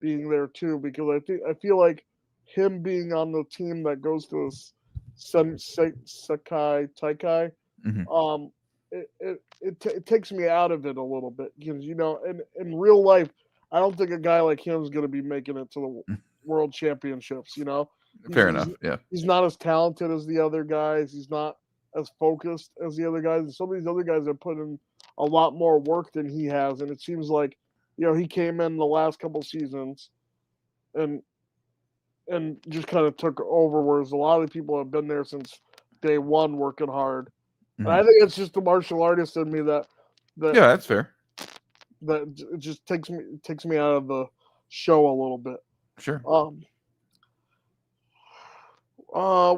being there too, because I feel like him being on the team that goes to this Sekai Taikai, Hmm. um, it takes me out of it a little bit because in real life, I don't think a guy like him is going to be making it to the world championships. He's Fair he's enough. Yeah. he's not as talented as the other guys. He's not as focused as the other guys. And some of these other guys are putting a lot more work than he has, and it seems like he came in the last couple seasons and just kind of took over, whereas a lot of people have been there since day one working hard. And I Hmm. think it's just the martial artist in me that Yeah, that's fair. it just takes me out of the show a little bit. Sure. Um. Uh.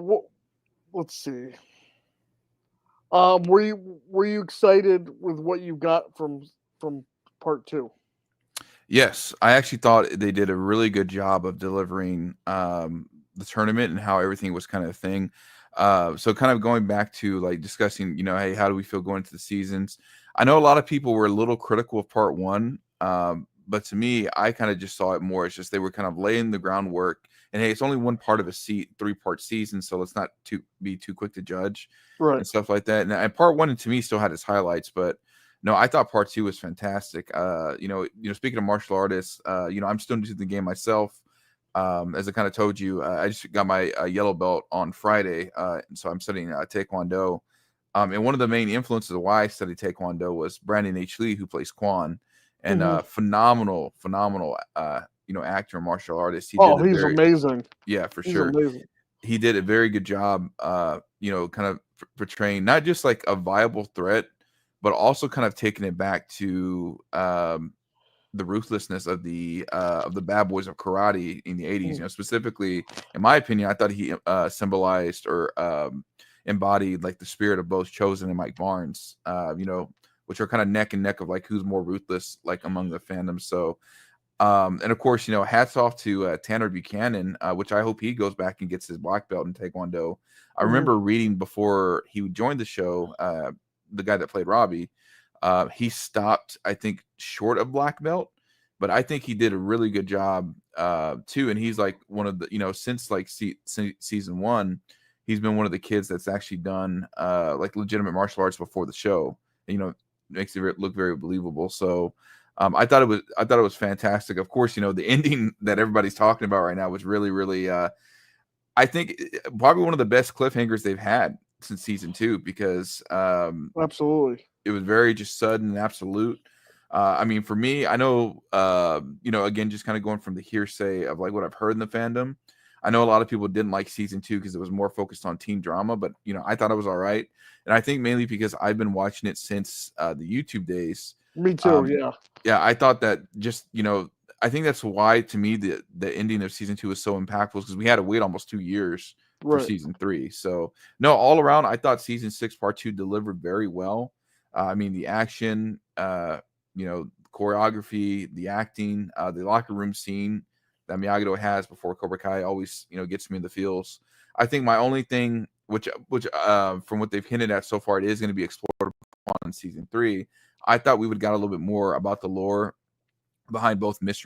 Let's see. Were you excited with what you got from part two? Yes, I actually thought they did a really good job of delivering the tournament and how everything was kind of a thing. So kind of going back to like discussing, hey, how do we feel going into the seasons? I know a lot of people were a little critical of part one, but to me, I kind of just saw it more as just they were kind of laying the groundwork. And hey, it's only one part of a 3-part season, so let's not be too quick to judge Right. and stuff like that. And part one, to me, still had its highlights, but no, I thought part two was fantastic. Speaking of martial artists, I'm still into the game myself. As I kind of told you, I just got my yellow belt on Friday, and so I'm studying Taekwondo. And one of the main influences of why I studied Taekwondo was Brandon H. Lee, who plays Quan, and Hmm. phenomenal, actor and martial artist. He did Oh, a he's very, amazing. yeah, for He's sure. amazing. He did a very good job, kind of portraying not just like a viable threat, but also kind of taking it back to the ruthlessness of the bad boys of karate in the 80s. Mm. Specifically, in my opinion, I thought he symbolized or embodied like the spirit of both Chosen and Mike Barnes. Which are kind of neck and neck of like who's more ruthless, like among the fandom. So and of course, hats off to Tanner Buchanan, which I hope he goes back and gets his black belt in Taekwondo. I Mhm. remember reading before he joined the show, the guy that played Robbie, he stopped, I think, short of black belt, but I think he did a really good job too. And he's like one of the, since like season one, he's been one of the kids that's actually done like legitimate martial arts before the show. And, makes it look very believable. So I thought it was fantastic. Of course, the ending that everybody's talking about right now was really, really I think probably one of the best cliffhangers they've had since season two because Absolutely. it was very just sudden and absolute. I mean, for me, I know, again, just kind of going from the hearsay of like what I've heard in the fandom. I know a lot of people didn't like season two because it was more focused on teen drama, but I thought it was all right, and I think mainly because I've been watching it since the YouTube days. Me too. Um, Yeah. yeah, I thought that just I think that's why to me the ending of season two was so impactful because we had to wait almost 2 years for Right. season three. So no, all around, I thought season six part two delivered very well. I mean, the action, choreography, the acting, the locker room scene that Miyagi-Do has before Cobra Kai always, gets me in the feels. I think my only thing, which from what they've hinted at so far, it is going to be explored upon in season three. I thought we would got a little bit more about the lore behind both Mr.